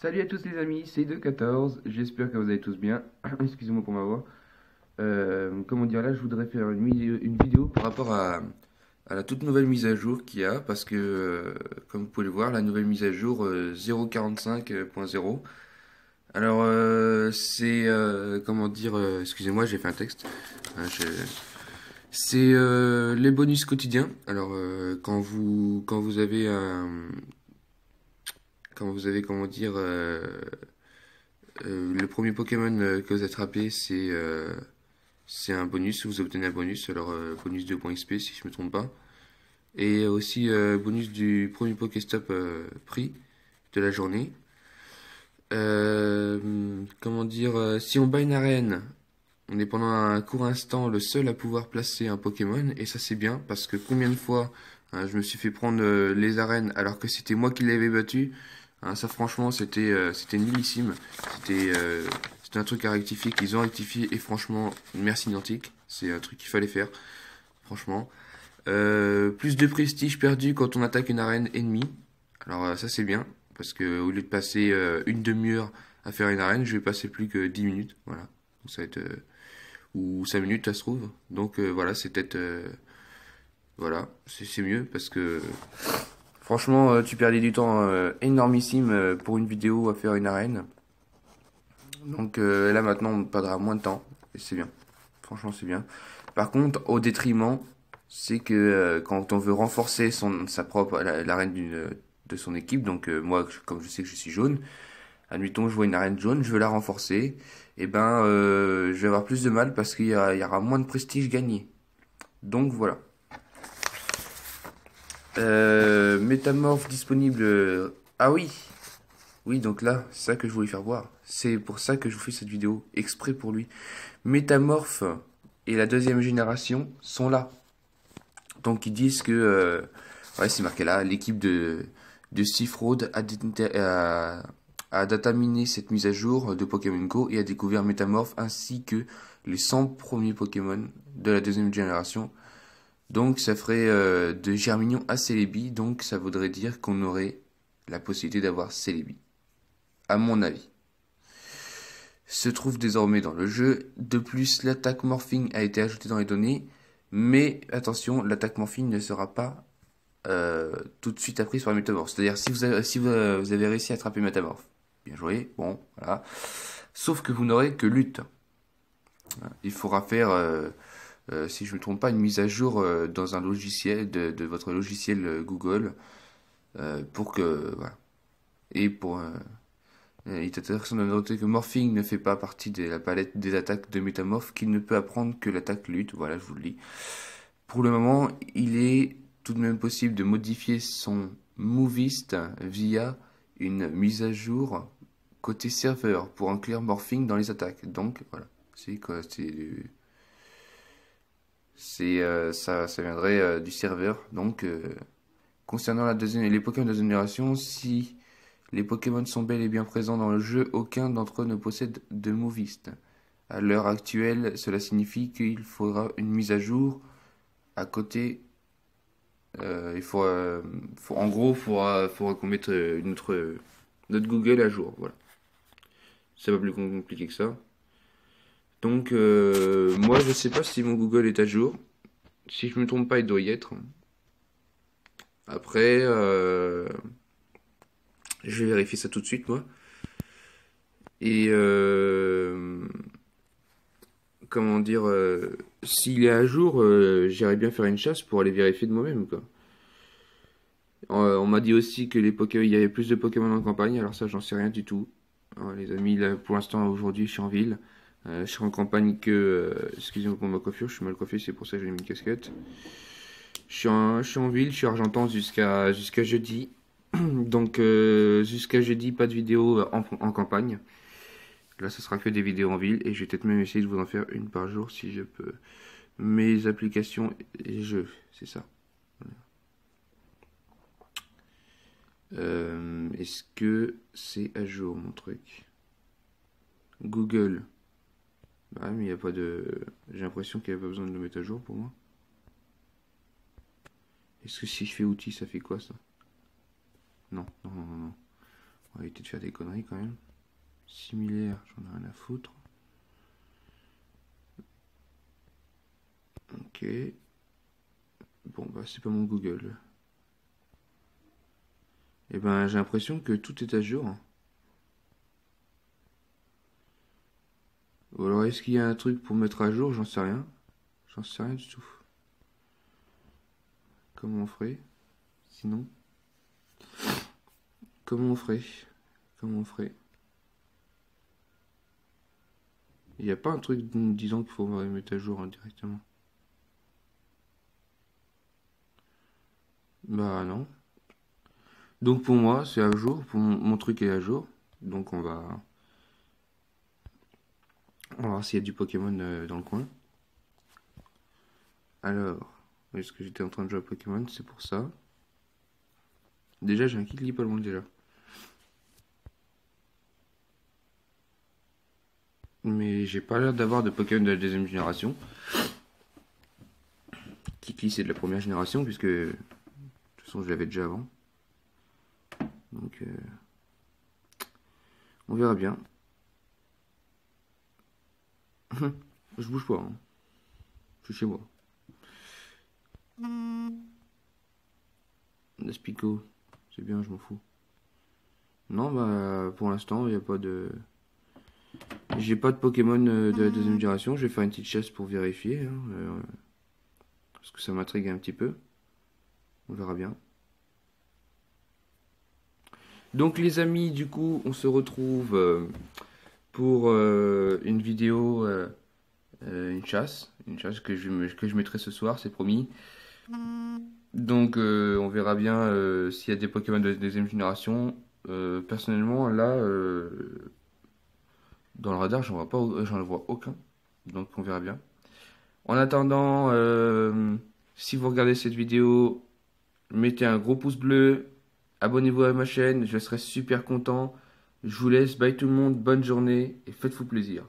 Salut à tous les amis, c'est 214, j'espère que vous allez tous bien. Excusez-moi pour ma voix. Comment dire, là je voudrais faire une vidéo par rapport à la toute nouvelle mise à jour qu'il y a, parce que comme vous pouvez le voir, la nouvelle mise à jour 0.45.0. Alors comment dire, excusez-moi, j'ai fait un texte. Hein, c'est les bonus quotidiens. Alors quand vous avez comment dire, le premier Pokémon que vous attrapez, c'est un bonus, vous obtenez un bonus, alors bonus 2.xp si je me trompe pas. Et aussi bonus du premier Pokéstop pris de la journée. Comment dire, si on bat une arène, on est pendant un court instant le seul à pouvoir placer un Pokémon, et ça c'est bien, parce que combien de fois hein, je me suis fait prendre les arènes alors que c'était moi qui l'avais battu. Hein, ça franchement c'était nullissime, c'était un truc à rectifier qu'ils ont rectifié, et franchement merci Niantic, c'est un truc qu'il fallait faire, franchement. Plus de prestige perdu quand on attaque une arène ennemie, alors ça c'est bien, parce que au lieu de passer une demi-heure à faire une arène, je vais passer plus que 10 minutes, voilà. Donc ça va être ou 5 minutes ça se trouve. Donc voilà, c'est peut-être voilà, c'est mieux parce que franchement tu perdais du temps énormissime pour une vidéo à faire une arène. Donc là maintenant on perdra moins de temps et c'est bien. Franchement c'est bien. Par contre au détriment, c'est que quand on veut renforcer sa propre l'arène de son équipe, donc moi comme je sais que je suis jaune, admettons je vois une arène jaune, je veux la renforcer, et ben je vais avoir plus de mal parce qu'il y aura moins de prestige gagné. Donc voilà. Métamorphe disponible. Ah oui, oui, donc là, c'est ça que je voulais faire voir. C'est pour ça que je vous fais cette vidéo, exprès pour lui. Métamorphe et la deuxième génération sont là. Donc ils disent que, ouais, c'est marqué là, l'équipe de Seafraud a dataminé cette mise à jour de Pokémon Go et a découvert Métamorphe ainsi que les 100 premiers Pokémon de la deuxième génération. Donc ça ferait de Germignon à Celebi, donc ça voudrait dire qu'on aurait la possibilité d'avoir Celebi, à mon avis. Se trouve désormais dans le jeu. De plus, l'attaque morphing a été ajoutée dans les données, mais attention, l'attaque morphing ne sera pas tout de suite apprise par la métamorphe. C'est-à-dire si vous avez réussi à attraper métamorphe, bien joué, bon, voilà. Sauf que vous n'aurez que lutte. Il faudra faire si je ne me trompe pas, une mise à jour dans un logiciel de votre logiciel Google pour que voilà. Et pour il est intéressant de noter que Morphing ne fait pas partie de la palette des attaques de Métamorphe, qu'il ne peut apprendre que l'attaque lutte. Voilà, je vous le dis. Pour le moment, il est tout de même possible de modifier son Movist via une mise à jour côté serveur pour inclure Morphing dans les attaques. Donc voilà, c'est quoi, ça viendrait du serveur. Donc, concernant les Pokémon de deuxième génération, si les Pokémon sont bel et bien présents dans le jeu, aucun d'entre eux ne possède de Movist. À l'heure actuelle, cela signifie qu'il faudra une mise à jour à côté. En gros, faudra qu'on mette notre Google à jour. Voilà. C'est pas plus compliqué que ça. Donc, moi, je sais pas si mon Google est à jour. Si je me trompe pas, il doit y être. Après, je vais vérifier ça tout de suite, moi. Et comment dire, s'il est à jour, j'irais bien faire une chasse pour aller vérifier de moi-même, quoi. On m'a dit aussi que il y avait plus de Pokémon en campagne, alors ça, j'en sais rien du tout. Alors, les amis, là, pour l'instant, aujourd'hui, je suis en ville. Je serai en campagne que. Excusez-moi pour ma coiffure, je suis mal coiffé, c'est pour ça que j'ai mis une casquette. Je suis en ville, je suis Argentan jusqu'à jeudi. Donc jusqu'à jeudi, pas de vidéo en campagne. Là, ce sera que des vidéos en ville. Et je vais peut-être même essayer de vous en faire une par jour si je peux. Mes applications et jeux, c'est ça. Est-ce que c'est à jour mon truc? Google. Bah mais il n'y a pas de. J'ai l'impression qu'il n'y a pas besoin de le mettre à jour pour moi. Est-ce que si je fais outils, ça fait quoi ça? Non, non, non, non, non. On va éviter de faire des conneries quand même. Similaire, j'en ai rien à foutre. Ok. Bon, bah, c'est pas mon Google. Et ben, j'ai l'impression que tout est à jour. Ou alors, est-ce qu'il y a un truc pour mettre à jour? J'en sais rien. J'en sais rien du tout. Comment on ferait? Sinon, comment on ferait? Comment on ferait? Il n'y a pas un truc disant qu'il faut mettre à jour directement. Bah non. Donc pour moi, c'est à jour. Pour mon truc est à jour. Donc on va voir s'il y a du Pokémon dans le coin. Alors, est-ce que j'étais en train de jouer à Pokémon? C'est pour ça. Déjà, j'ai un Kikli pas loin déjà. Mais j'ai pas l'air d'avoir de Pokémon de la deuxième génération. Kikli c'est de la première génération puisque de toute façon je l'avais déjà avant. Donc on verra bien. Je bouge pas, hein. Je suis chez moi. Naspico, c'est bien, je m'en fous. Non, bah pour l'instant il n'y a pas de... J'ai pas de Pokémon de la deuxième génération. Je vais faire une petite chasse pour vérifier, hein, parce que ça m'intrigue un petit peu. On verra bien. Donc les amis, du coup, on se retrouve pour une vidéo, une chasse que je mettrai ce soir, c'est promis. Donc on verra bien s'il y a des Pokémon de deuxième génération. Personnellement, là, dans le radar, j'en vois aucun. Donc on verra bien. En attendant, si vous regardez cette vidéo, mettez un gros pouce bleu, abonnez-vous à ma chaîne, je serai super content. Je vous laisse, bye tout le monde, bonne journée et faites-vous plaisir.